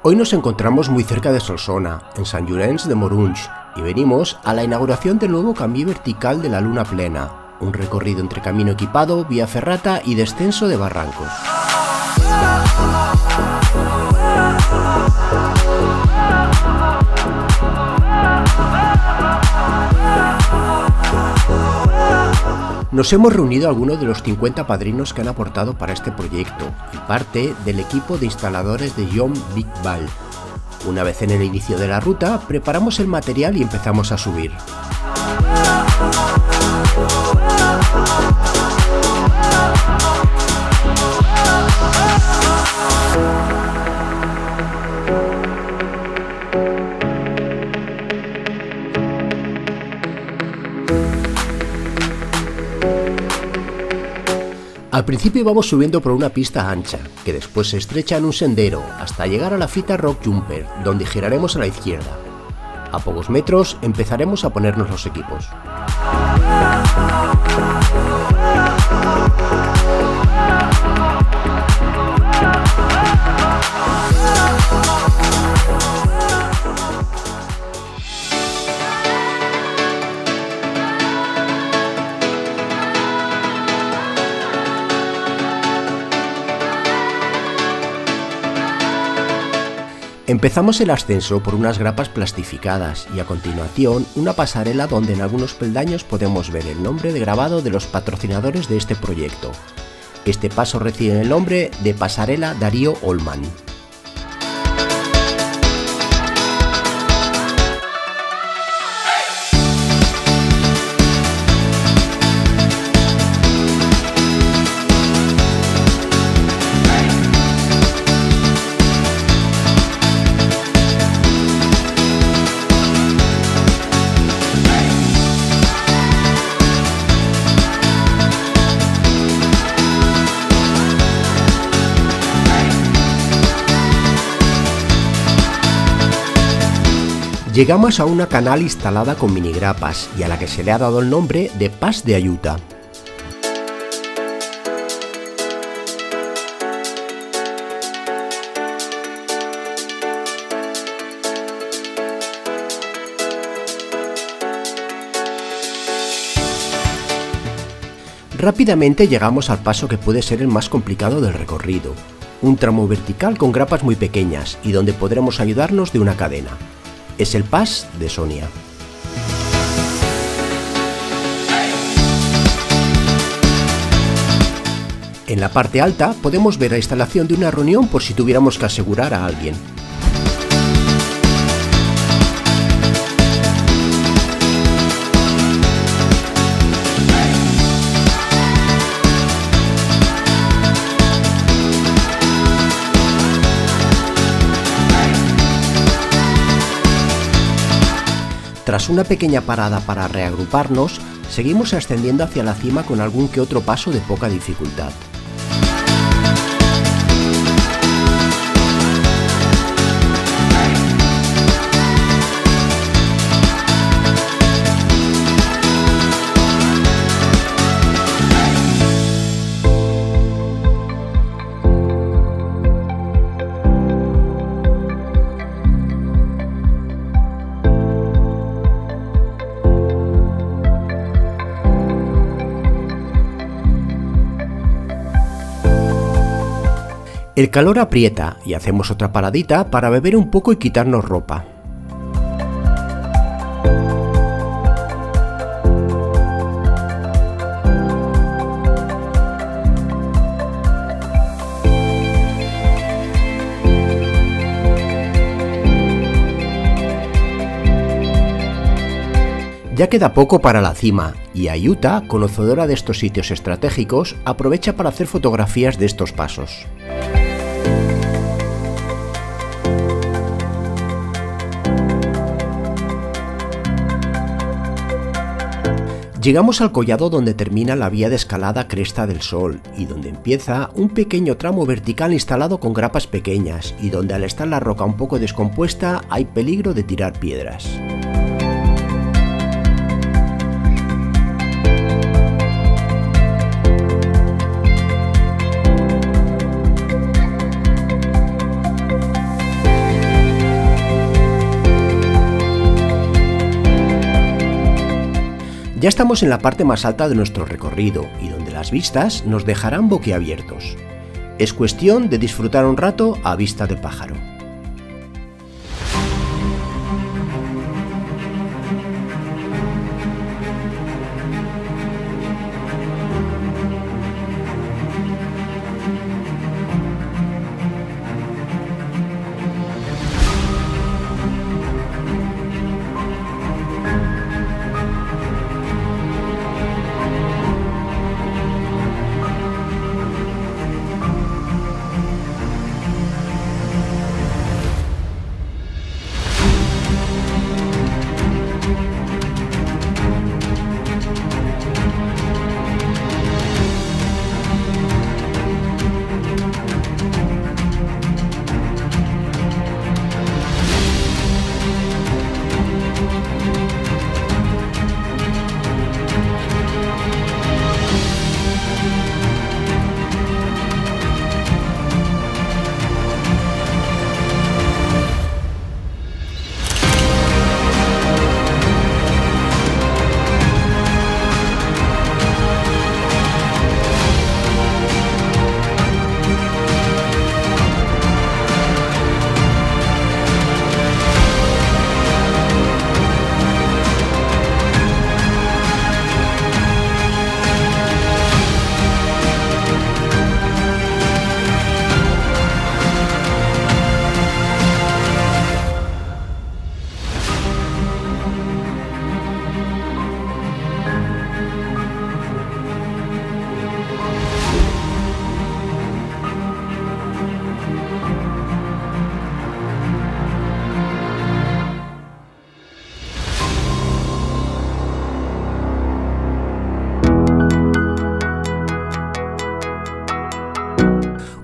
Hoy nos encontramos muy cerca de Solsona, en Sant Llorenç de Morunys, y venimos a la inauguración del nuevo camí vertical de la Luna Plena, un recorrido entre camino equipado, vía ferrata y descenso de barrancos. Nos hemos reunido algunos de los 50 padrinos que han aportado para este proyecto y parte del equipo de instaladores de John Big Ball. Una vez en el inicio de la ruta, preparamos el material y empezamos a subir. Al principio íbamos subiendo por una pista ancha, que después se estrecha en un sendero, hasta llegar a la fita Rock Jumper, donde giraremos a la izquierda. A pocos metros empezaremos a ponernos los equipos. Empezamos el ascenso por unas grapas plastificadas y a continuación una pasarela donde en algunos peldaños podemos ver el nombre de grabado de los patrocinadores de este proyecto. Este paso recibe el nombre de Pasarela Darío Olman. Llegamos a una canal instalada con minigrapas y a la que se le ha dado el nombre de Pas de Ayuta. Rápidamente llegamos al paso que puede ser el más complicado del recorrido, un tramo vertical con grapas muy pequeñas y donde podremos ayudarnos de una cadena. Es el Pas de Sonia. En la parte alta podemos ver la instalación de una reunión por si tuviéramos que asegurar a alguien. Tras una pequeña parada para reagruparnos, seguimos ascendiendo hacia la cima con algún que otro paso de poca dificultad. El calor aprieta y hacemos otra paradita para beber un poco y quitarnos ropa. Ya queda poco para la cima y Ayuta, conocedora de estos sitios estratégicos, aprovecha para hacer fotografías de estos pasos. Llegamos al collado donde termina la vía de escalada Cresta del Sol y donde empieza un pequeño tramo vertical instalado con grapas pequeñas y donde al estar la roca un poco descompuesta hay peligro de tirar piedras. Ya estamos en la parte más alta de nuestro recorrido y donde las vistas nos dejarán boquiabiertos. Es cuestión de disfrutar un rato a vista del pájaro.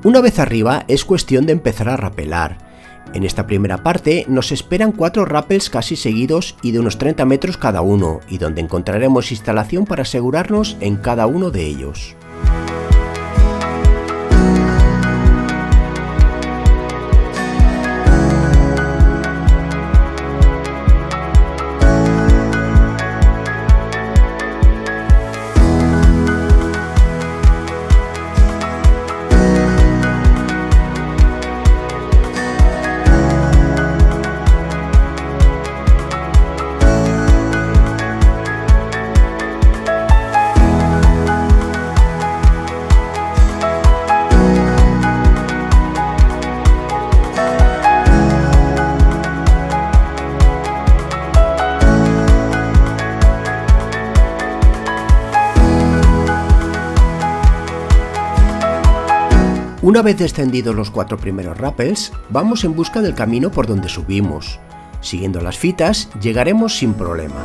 Una vez arriba es cuestión de empezar a rapelar. En esta primera parte nos esperan 4 rappels casi seguidos y de unos 30 metros cada uno, y donde encontraremos instalación para asegurarnos en cada uno de ellos. Una vez descendidos los 4 primeros rappels, vamos en busca del camino por donde subimos. Siguiendo las fitas, llegaremos sin problema.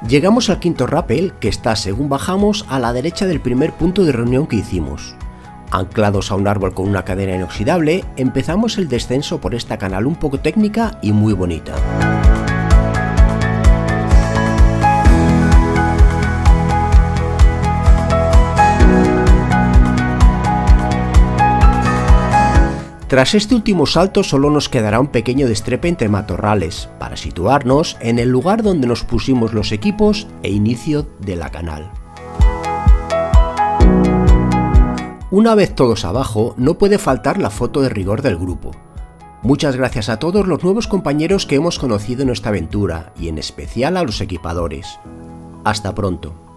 Llegamos al 5.º rappel, que está, según bajamos, a la derecha del primer punto de reunión que hicimos. Anclados a un árbol con una cadena inoxidable, empezamos el descenso por esta canal un poco técnica y muy bonita. Tras este último salto solo nos quedará un pequeño destrepe entre matorrales, para situarnos en el lugar donde nos pusimos los equipos e inicio de la canal. Una vez todos abajo, no puede faltar la foto de rigor del grupo. Muchas gracias a todos los nuevos compañeros que hemos conocido en esta aventura y en especial a los equipadores. Hasta pronto.